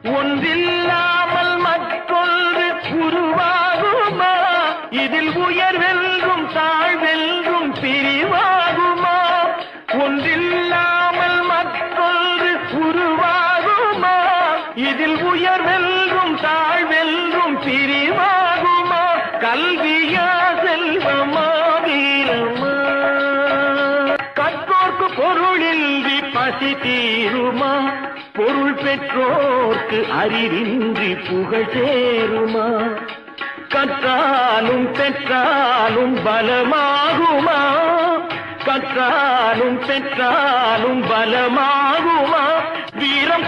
ஒன்றில்லாமல் மற்றொன்று உருவாகுமா? இதில் உயர்வென்றும் தாழ்வென்றும் பிரிவாகுமா? ஒன்றில்லாமல் மற்றொன்று உருவாகுமா? இதில் உயர்வென்றும் தாழ்வென்றும் பிரிவாகுமா? கல்வியா செல்வமா வீரமா? கற்றோர்க்கு பொருளின்றி பசி தீருமா? பொருள் பெற்றோர்க்கு அறிவின்றி புகழ் சேருமா? கற்றாலும் பெற்றாலும் பலமாகுமா? கற்றாலும் பெற்றாலும் பலமாகுமா? வீரம்